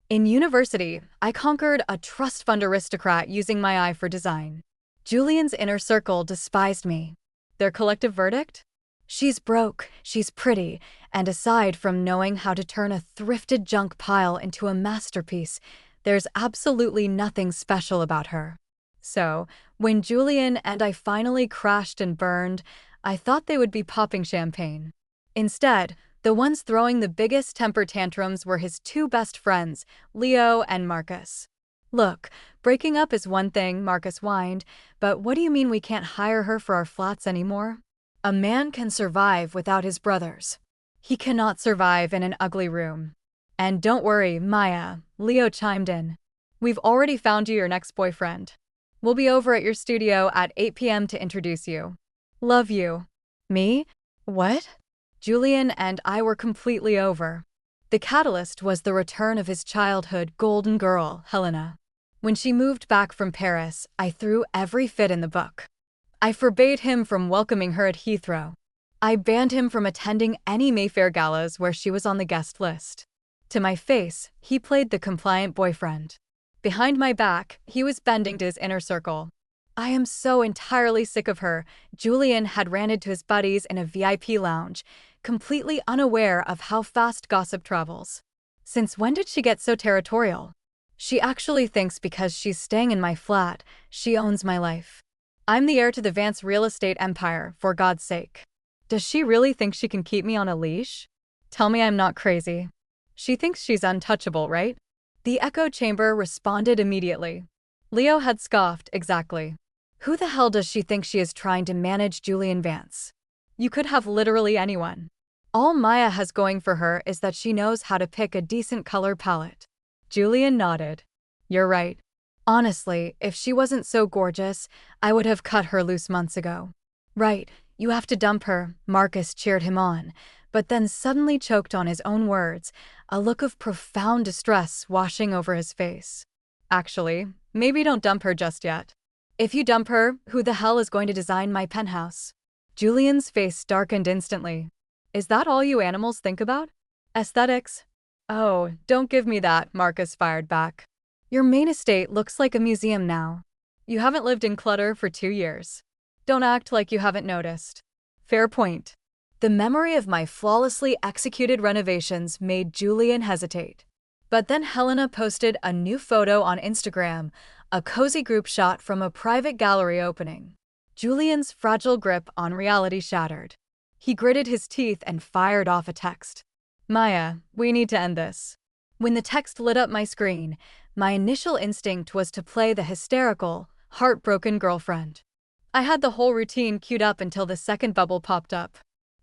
In university, I conquered a trust fund aristocrat using my eye for design. Julian's inner circle despised me. Their collective verdict? She's broke, she's pretty, and aside from knowing how to turn a thrifted junk pile into a masterpiece, there's absolutely nothing special about her. So, when Julian and I finally crashed and burned, I thought they would be popping champagne. Instead, the ones throwing the biggest temper tantrums were his two best friends, Leo and Marcus. Look, breaking up is one thing, Marcus whined, but what do you mean we can't hire her for our flats anymore? A man can survive without his brothers. He cannot survive in an ugly room. And don't worry, Maya, Leo chimed in. We've already found you your next boyfriend. We'll be over at your studio at 8 p.m. to introduce you. Love you. Me? What? Julian and I were completely over. The catalyst was the return of his childhood golden girl, Helena. When she moved back from Paris, I threw every fit in the book. I forbade him from welcoming her at Heathrow. I banned him from attending any Mayfair galas where she was on the guest list. To my face, he played the compliant boyfriend. Behind my back, he was bending to his inner circle. I am so entirely sick of her, Julian had ranted to his buddies in a VIP lounge, completely unaware of how fast gossip travels. Since when did she get so territorial? She actually thinks because she's staying in my flat, she owns my life. I'm the heir to the Vance real estate empire, for God's sake. Does she really think she can keep me on a leash? Tell me I'm not crazy. She thinks she's untouchable, right? The echo chamber responded immediately. Leo had scoffed, exactly. Who the hell does she think she is trying to manage Julian Vance? You could have literally anyone. All Maya has going for her is that she knows how to pick a decent color palette. Julian nodded. You're right. Honestly, if she wasn't so gorgeous, I would have cut her loose months ago. Right, you have to dump her, Marcus cheered him on, but then suddenly choked on his own words, a look of profound distress washing over his face. Actually, maybe don't dump her just yet. If you dump her, who the hell is going to design my penthouse? Julian's face darkened instantly. Is that all you animals think about? Aesthetics? Oh, don't give me that, Marcus fired back. Your main estate looks like a museum now. You haven't lived in clutter for 2 years. Don't act like you haven't noticed. Fair point. The memory of my flawlessly executed renovations made Julian hesitate. But then Helena posted a new photo on Instagram, a cozy group shot from a private gallery opening. Julian's fragile grip on reality shattered. He gritted his teeth and fired off a text. Maya, we need to end this. When the text lit up my screen, my initial instinct was to play the hysterical, heartbroken girlfriend. I had the whole routine queued up until the second bubble popped up.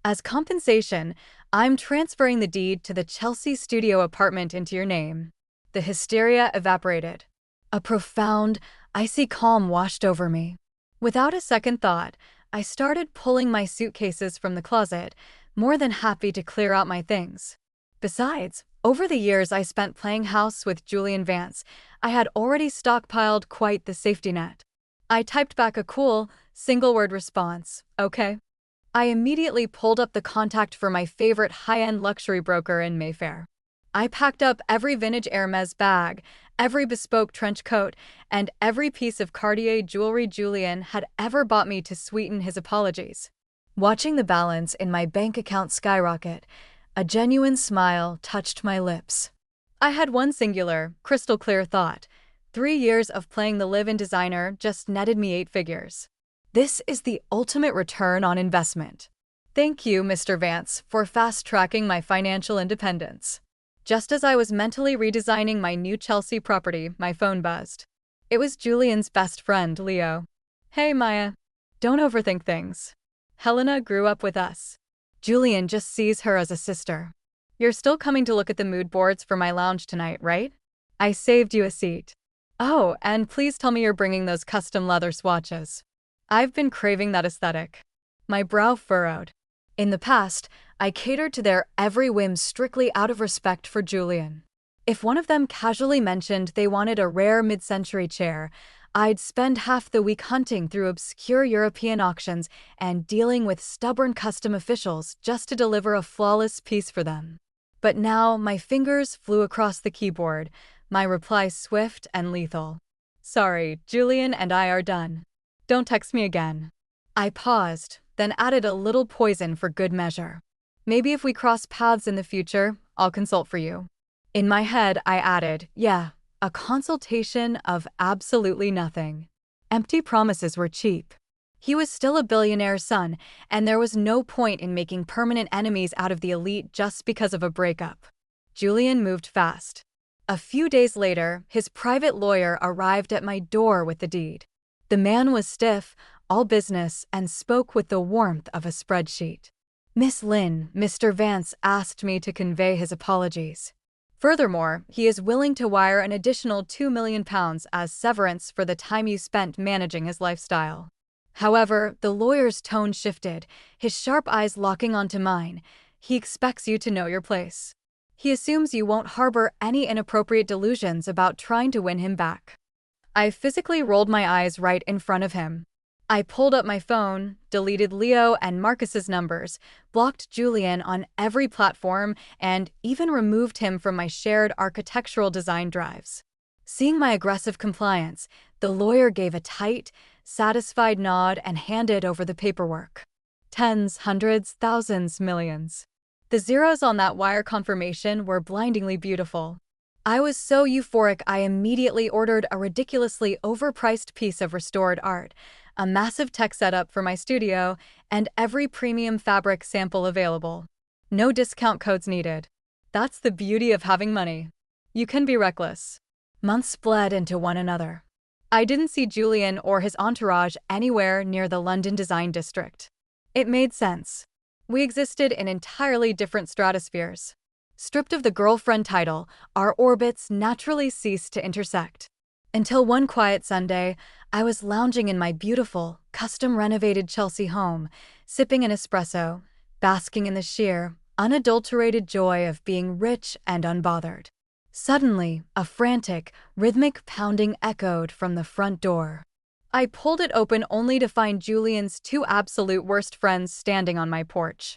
As compensation, I'm transferring the deed to the Chelsea studio apartment into your name. The hysteria evaporated. A profound, icy calm washed over me. Without a second thought, I started pulling my suitcases from the closet, more than happy to clear out my things. Besides, over the years I spent playing house with Julian Vance, I had already stockpiled quite the safety net. I typed back a cool, single-word response, okay? I immediately pulled up the contact for my favorite high-end luxury broker in Mayfair. I packed up every vintage Hermes bag, every bespoke trench coat, and every piece of Cartier jewelry Julian had ever bought me to sweeten his apologies. Watching the balance in my bank account skyrocket, a genuine smile touched my lips. I had one singular, crystal-clear thought. 3 years of playing the live-in designer just netted me 8 figures. This is the ultimate return on investment. Thank you, Mr. Vance, for fast-tracking my financial independence. Just as I was mentally redesigning my new Chelsea property, my phone buzzed. It was Julian's best friend, Leo. Hey, Maya. Don't overthink things. Helena grew up with us. Julian just sees her as a sister. You're still coming to look at the mood boards for my lounge tonight, right? I saved you a seat. Oh, and please tell me you're bringing those custom leather swatches. I've been craving that aesthetic. My brow furrowed. In the past, I catered to their every whim strictly out of respect for Julian. If one of them casually mentioned they wanted a rare mid-century chair, I'd spend half the week hunting through obscure European auctions and dealing with stubborn custom officials just to deliver a flawless piece for them. But now my fingers flew across the keyboard, my reply swift and lethal. Sorry, Julian and I are done. Don't text me again. I paused, then added a little poison for good measure. Maybe if we cross paths in the future, I'll consult for you. In my head, I added, yeah, a consultation of absolutely nothing. Empty promises were cheap. He was still a billionaire's son, and there was no point in making permanent enemies out of the elite just because of a breakup. Julian moved fast. A few days later, his private lawyer arrived at my door with the deed. The man was stiff, all business, and spoke with the warmth of a spreadsheet. Miss Lynn, Mr. Vance asked me to convey his apologies. Furthermore, he is willing to wire an additional £2 million as severance for the time you spent managing his lifestyle. However, the lawyer's tone shifted, his sharp eyes locking onto mine. He expects you to know your place. He assumes you won't harbor any inappropriate delusions about trying to win him back. I physically rolled my eyes right in front of him. I pulled up my phone, deleted Leo and Marcus's numbers, blocked Julian on every platform, and even removed him from my shared architectural design drives. Seeing my aggressive compliance, the lawyer gave a tight, satisfied nod and handed over the paperwork. Tens, hundreds, thousands, millions. The zeros on that wire confirmation were blindingly beautiful. I was so euphoric I immediately ordered a ridiculously overpriced piece of restored art, a massive tech setup for my studio, and every premium fabric sample available. No discount codes needed. That's the beauty of having money. You can be reckless. Months bled into one another. I didn't see Julian or his entourage anywhere near the London design district. It made sense. We existed in entirely different stratospheres. Stripped of the girlfriend title, our orbits naturally ceased to intersect. Until one quiet Sunday, I was lounging in my beautiful, custom-renovated Chelsea home, sipping an espresso, basking in the sheer, unadulterated joy of being rich and unbothered. Suddenly, a frantic, rhythmic pounding echoed from the front door. I pulled it open only to find Julian's two absolute worst friends standing on my porch.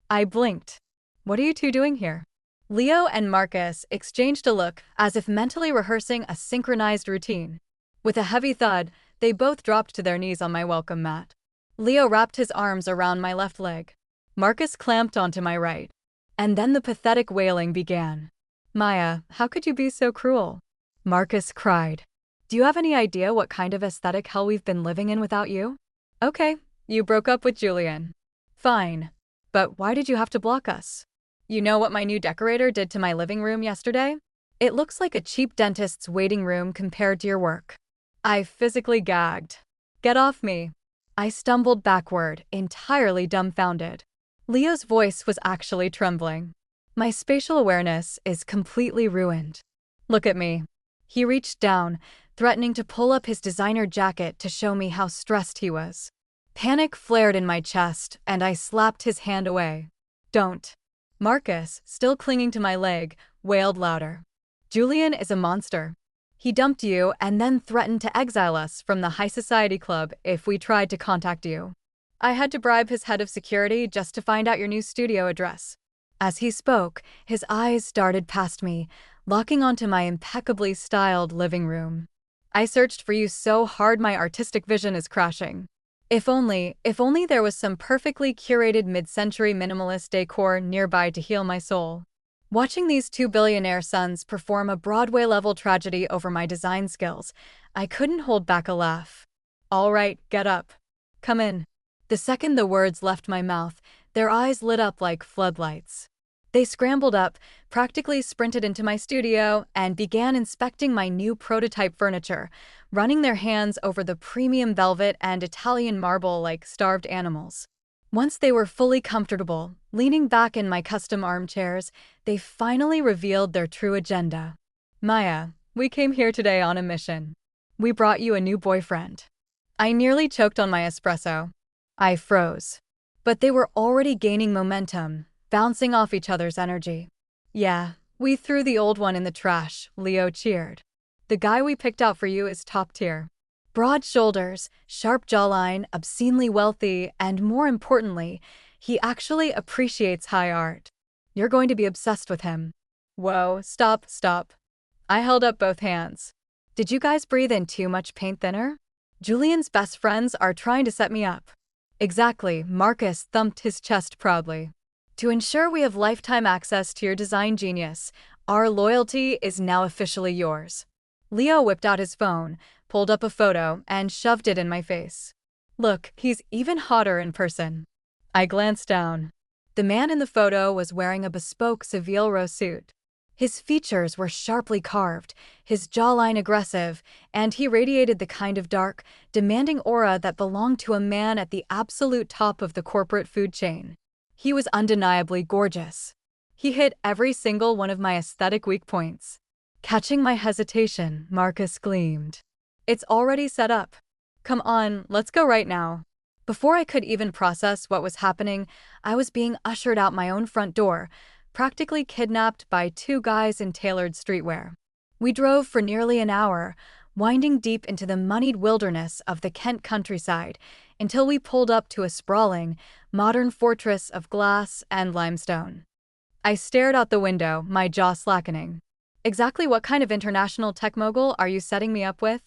I blinked. What are you two doing here? Leo and Marcus exchanged a look as if mentally rehearsing a synchronized routine. With a heavy thud, they both dropped to their knees on my welcome mat. Leo wrapped his arms around my left leg. Marcus clamped onto my right. And then the pathetic wailing began. Maya, how could you be so cruel? Marcus cried. Do you have any idea what kind of aesthetic hell we've been living in without you? Okay, you broke up with Julian. Fine. But why did you have to block us? You know what my new decorator did to my living room yesterday? It looks like a cheap dentist's waiting room compared to your work. I physically gagged. Get off me. I stumbled backward, entirely dumbfounded. Leo's voice was actually trembling. My spatial awareness is completely ruined. Look at me. He reached down, threatening to pull up his designer jacket to show me how stressed he was. Panic flared in my chest, and I slapped his hand away. Don't. Marcus, still clinging to my leg, wailed louder. Julian is a monster. He dumped you and then threatened to exile us from the high society club if we tried to contact you. I had to bribe his head of security just to find out your new studio address. As he spoke, his eyes darted past me, locking onto my impeccably styled living room. I searched for you so hard my artistic vision is crashing. If only there was some perfectly curated mid-century minimalist decor nearby to heal my soul. Watching these two billionaire sons perform a Broadway-level tragedy over my design skills, I couldn't hold back a laugh. All right, get up. Come in. The second the words left my mouth, their eyes lit up like floodlights. They scrambled up, practically sprinted into my studio, and began inspecting my new prototype furniture, running their hands over the premium velvet and Italian marble like starved animals. Once they were fully comfortable, leaning back in my custom armchairs, they finally revealed their true agenda. Maya, we came here today on a mission. We brought you a new boyfriend. I nearly choked on my espresso. I froze. But they were already gaining momentum, bouncing off each other's energy. Yeah, we threw the old one in the trash, Leo cheered. The guy we picked out for you is top tier. Broad shoulders, sharp jawline, obscenely wealthy, and more importantly, he actually appreciates high art. You're going to be obsessed with him. Whoa, stop, stop. I held up both hands. Did you guys breathe in too much paint thinner? Julian's best friends are trying to set me up. Exactly, Marcus thumped his chest proudly. To ensure we have lifetime access to your design genius, our loyalty is now officially yours. Leo whipped out his phone, pulled up a photo, and shoved it in my face. Look, he's even hotter in person. I glanced down. The man in the photo was wearing a bespoke Seville Row suit. His features were sharply carved, his jawline aggressive, and he radiated the kind of dark, demanding aura that belonged to a man at the absolute top of the corporate food chain. He was undeniably gorgeous. He hit every single one of my aesthetic weak points. Catching my hesitation, Marcus gleamed. It's already set up. Come on, let's go right now. Before I could even process what was happening, I was being ushered out my own front door, practically kidnapped by two guys in tailored streetwear. We drove for nearly an hour, winding deep into the moneyed wilderness of the Kent countryside, until we pulled up to a sprawling, modern fortress of glass and limestone. I stared out the window, my jaw slackening. Exactly what kind of international tech mogul are you setting me up with?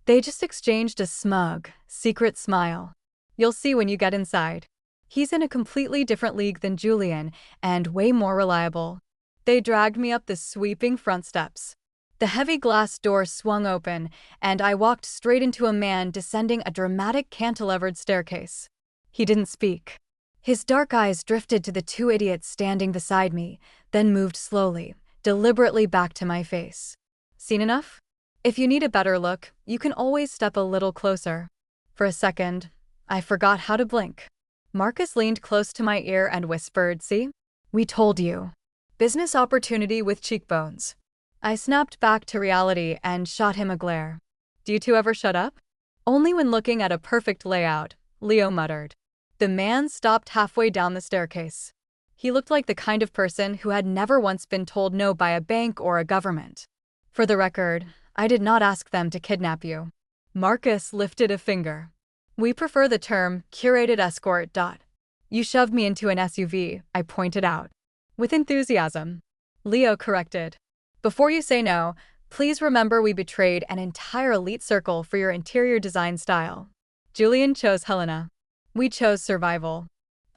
They just exchanged a smug, secret smile. You'll see when you get inside. He's in a completely different league than Julian, and way more reliable. They dragged me up the sweeping front steps. The heavy glass door swung open, and I walked straight into a man descending a dramatic cantilevered staircase. He didn't speak. His dark eyes drifted to the two idiots standing beside me, then moved slowly, deliberately back to my face. Seen enough? If you need a better look, you can always step a little closer. For a second, I forgot how to blink. Marcus leaned close to my ear and whispered, "See? We told you. Business opportunity with cheekbones." I snapped back to reality and shot him a glare. Do you two ever shut up? Only when looking at a perfect layout, Leo muttered. The man stopped halfway down the staircase. He looked like the kind of person who had never once been told no by a bank or a government. For the record, I did not ask them to kidnap you. Marcus lifted a finger. We prefer the term curated escort. You shoved me into an SUV, I pointed out. With enthusiasm. Leo corrected. Before you say no, please remember we betrayed an entire elite circle for your interior design style. Julian chose Helena. We chose survival.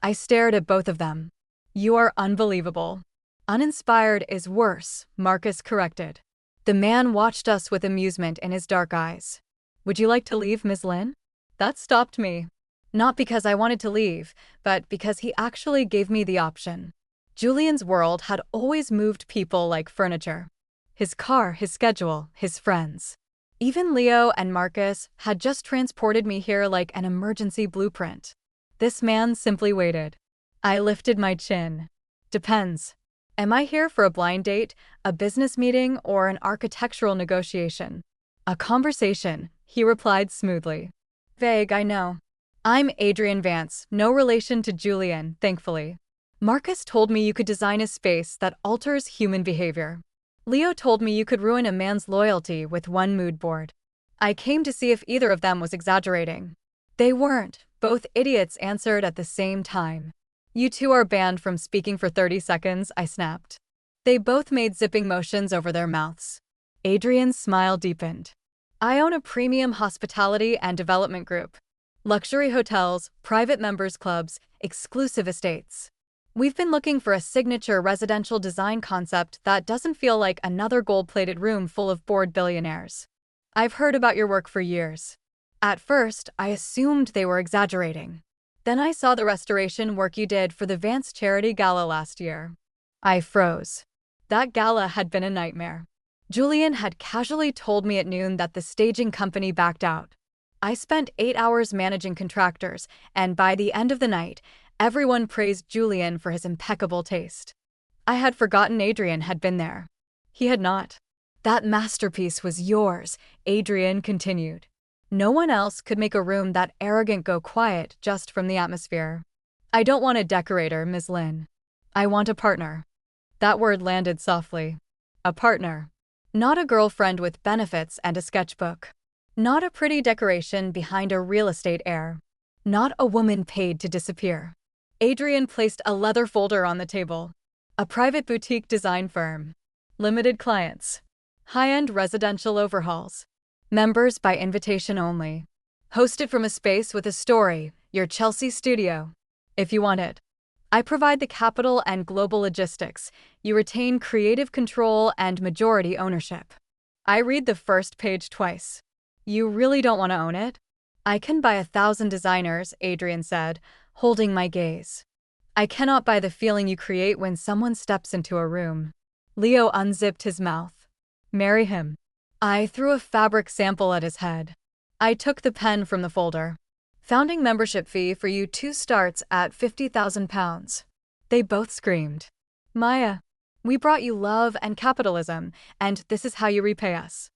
I stared at both of them. You are unbelievable. Uninspired is worse, Marcus corrected. The man watched us with amusement in his dark eyes. Would you like to leave, Ms. Lin? That stopped me. Not because I wanted to leave, but because he actually gave me the option. Julian's world had always moved people like furniture. His car, his schedule, his friends. Even Leo and Marcus had just transported me here like an emergency blueprint. This man simply waited. I lifted my chin. Depends. Am I here for a blind date, a business meeting, or an architectural negotiation? A conversation, he replied smoothly. Vague, I know. I'm Adrian Vance, no relation to Julian, thankfully. Marcus told me you could design a space that alters human behavior. Leo told me you could ruin a man's loyalty with one mood board. I came to see if either of them was exaggerating. They weren't. Both idiots answered at the same time. You two are banned from speaking for 30 seconds, I snapped. They both made zipping motions over their mouths. Adrian's smile deepened. I own a premium hospitality and development group. Luxury hotels, private members clubs, exclusive estates. We've been looking for a signature residential design concept that doesn't feel like another gold-plated room full of bored billionaires. I've heard about your work for years. At first, I assumed they were exaggerating. Then I saw the restoration work you did for the Vance Charity Gala last year. I froze. That gala had been a nightmare. Julian had casually told me at noon that the staging company backed out. I spent 8 hours managing contractors, and by the end of the night, everyone praised Julian for his impeccable taste. I had forgotten Adrian had been there. He had not. That masterpiece was yours, Adrian continued. No one else could make a room that arrogant go quiet just from the atmosphere. I don't want a decorator, Ms. Lin. I want a partner. That word landed softly. A partner. Not a girlfriend with benefits and a sketchbook. Not a pretty decoration behind a real estate heir. Not a woman paid to disappear. Adrian placed a leather folder on the table. A private boutique design firm. Limited clients. High-end residential overhauls. Members by invitation only. Hosted from a space with a story, your Chelsea studio. If you want it. I provide the capital and global logistics. You retain creative control and majority ownership. I read the first page twice. You really don't want to own it? I can buy 1,000 designers, Adrian said, holding my gaze. I cannot buy the feeling you create when someone steps into a room. Leo unzipped his mouth. Marry him. I threw a fabric sample at his head. I took the pen from the folder. Founding membership fee for you 2 starts at £50,000. They both screamed. Maya, we brought you love and capitalism, and this is how you repay us.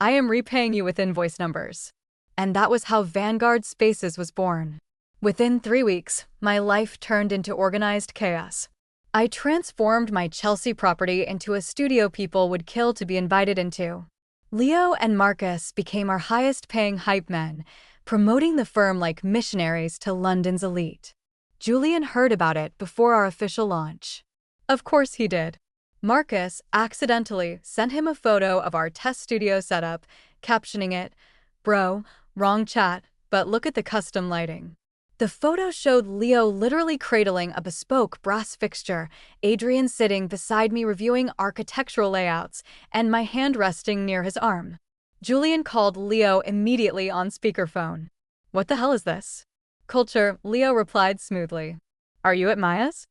I am repaying you with invoice numbers. And that was how Vanguard Spaces was born. Within 3 weeks, my life turned into organized chaos. I transformed my Chelsea property into a studio people would kill to be invited into. Leo and Marcus became our highest-paying hype men, promoting the firm like missionaries to London's elite. Julian heard about it before our official launch. Of course he did. Marcus accidentally sent him a photo of our test studio setup, captioning it, "Bro, wrong chat, but look at the custom lighting." The photo showed Leo literally cradling a bespoke brass fixture, Adrian sitting beside me reviewing architectural layouts, and my hand resting near his arm. Julian called Leo immediately on speakerphone. What the hell is this? Culture, Leo replied smoothly. Are you at Maya's?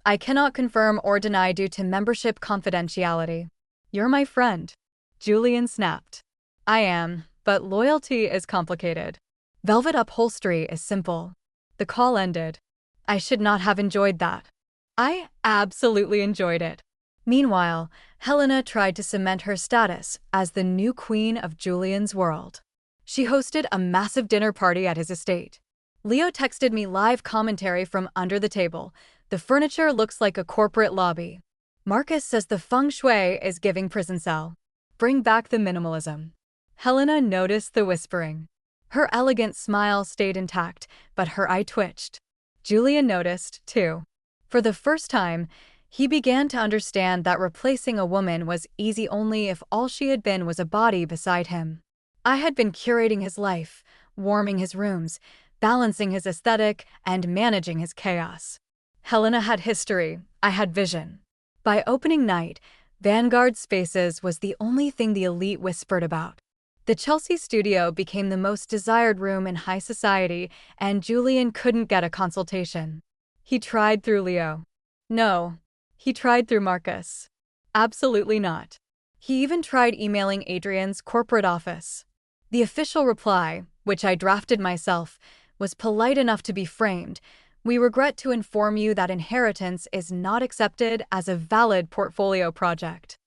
I cannot confirm or deny due to membership confidentiality. You're my friend. Julian snapped. I am, but loyalty is complicated. Velvet upholstery is simple. The call ended. I should not have enjoyed that. I absolutely enjoyed it. Meanwhile, Helena tried to cement her status as the new queen of Julian's world. She hosted a massive dinner party at his estate. Leo texted me live commentary from under the table. The furniture looks like a corporate lobby. Marcus says the feng shui is giving prison cell. Bring back the minimalism. Helena noticed the whispering. Her elegant smile stayed intact, but her eye twitched. Julian noticed, too. For the first time, he began to understand that replacing a woman was easy only if all she had been was a body beside him. I had been curating his life, warming his rooms, balancing his aesthetic, and managing his chaos. Helena had history, I had vision. By opening night, Vanguard Spaces was the only thing the elite whispered about. The Chelsea studio became the most desired room in high society, and Julian couldn't get a consultation. He tried through Leo. No, he tried through Marcus. Absolutely not. He even tried emailing Adrian's corporate office. The official reply, which I drafted myself, was polite enough to be framed. We regret to inform you that inheritance is not accepted as a valid portfolio project.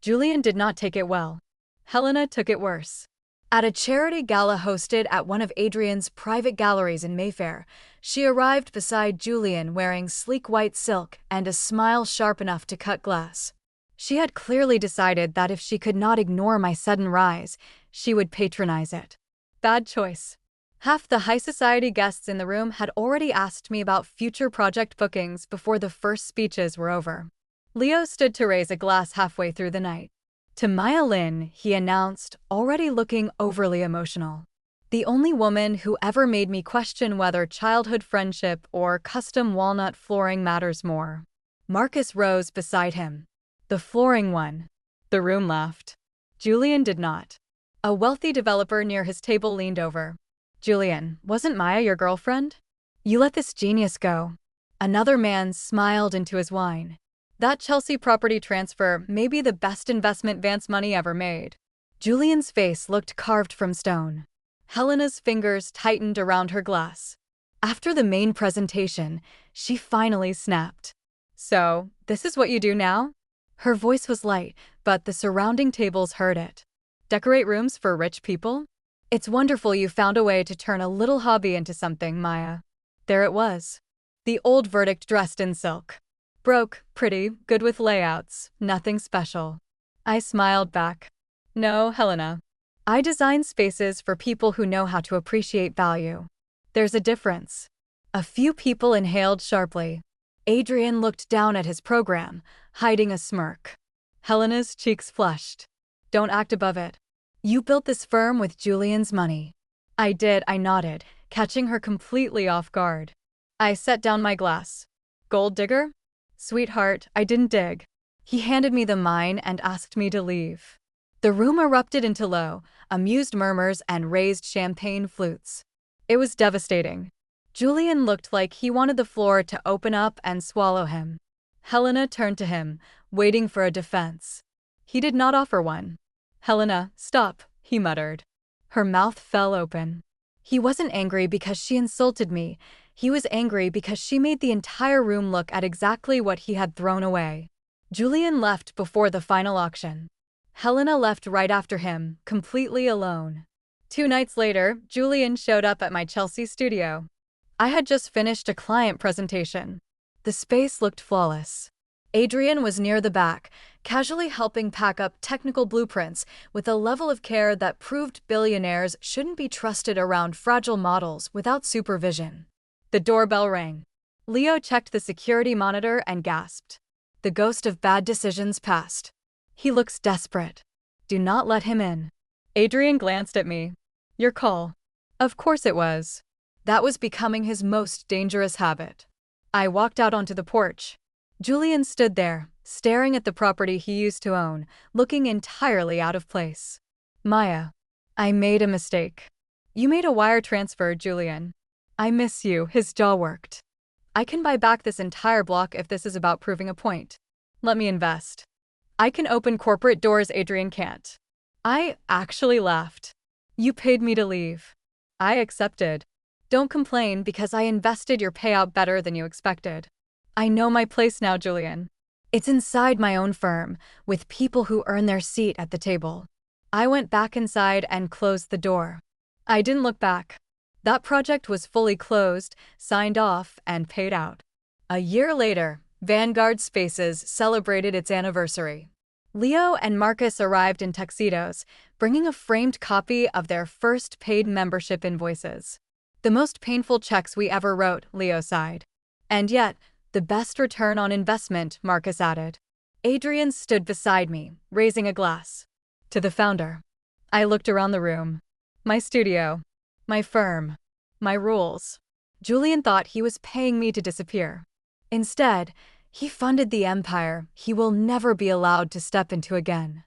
Julian did not take it well. Helena took it worse. At a charity gala hosted at one of Adrian's private galleries in Mayfair, she arrived beside Julian wearing sleek white silk and a smile sharp enough to cut glass. She had clearly decided that if she could not ignore my sudden rise, she would patronize it. Bad choice. Half the high society guests in the room had already asked me about future project bookings before the first speeches were over. Leo stood to raise a glass halfway through the night. To Maya Lin, he announced, already looking overly emotional. The only woman who ever made me question whether childhood friendship or custom walnut flooring matters more. Marcus rose beside him. The flooring one. The room laughed. Julian did not. A wealthy developer near his table leaned over. Julian, wasn't Maya your girlfriend? You let this genius go. Another man smiled into his wine. That Chelsea property transfer may be the best investment Vance money ever made. Julian's face looked carved from stone. Helena's fingers tightened around her glass. After the main presentation, she finally snapped. So, this is what you do now? Her voice was light, but the surrounding tables heard it. Decorate rooms for rich people? It's wonderful you found a way to turn a little hobby into something, Maya. There it was. The old verdict dressed in silk. Broke, pretty, good with layouts, nothing special. I smiled back. No, Helena. I design spaces for people who know how to appreciate value. There's a difference. A few people inhaled sharply. Adrian looked down at his program, hiding a smirk. Helena's cheeks flushed. Don't act above it. You built this firm with Julian's money. I did, I nodded, catching her completely off guard. I set down my glass. Gold digger? Sweetheart, I didn't dig. He handed me the mine and asked me to leave. The room erupted into low, amused murmurs and raised champagne flutes. It was devastating. Julian looked like he wanted the floor to open up and swallow him. Helena turned to him, waiting for a defense. He did not offer one. Helena, stop, he muttered. Her mouth fell open. He wasn't angry because she insulted me. He was angry because she made the entire room look at exactly what he had thrown away. Julian left before the final auction. Helena left right after him, completely alone. 2 nights later, Julian showed up at my Chelsea studio. I had just finished a client presentation. The space looked flawless. Adrian was near the back, casually helping pack up technical blueprints with a level of care that proved billionaires shouldn't be trusted around fragile models without supervision. The doorbell rang. Leo checked the security monitor and gasped. The ghost of bad decisions passed. He looks desperate. Do not let him in. Adrian glanced at me. Your call. Of course it was. That was becoming his most dangerous habit. I walked out onto the porch. Julian stood there, staring at the property he used to own, looking entirely out of place. Maya. I made a mistake. You made a wire transfer, Julian. I miss you, his jaw worked. I can buy back this entire block if this is about proving a point. Let me invest. I can open corporate doors Adrian can't. I actually laughed. You paid me to leave. I accepted. Don't complain because I invested your payout better than you expected. I know my place now, Julian. It's inside my own firm, with people who earn their seat at the table. I went back inside and closed the door. I didn't look back. That project was fully closed, signed off, and paid out. A year later, Vanguard Spaces celebrated its anniversary. Leo and Marcus arrived in tuxedos, bringing a framed copy of their first paid membership invoices. The most painful checks we ever wrote, Leo sighed. And yet, the best return on investment, Marcus added. Adrian stood beside me, raising a glass. To the founder. I looked around the room. My studio. My firm. My rules. Julian thought he was paying me to disappear. Instead, he funded the empire he will never be allowed to step into again.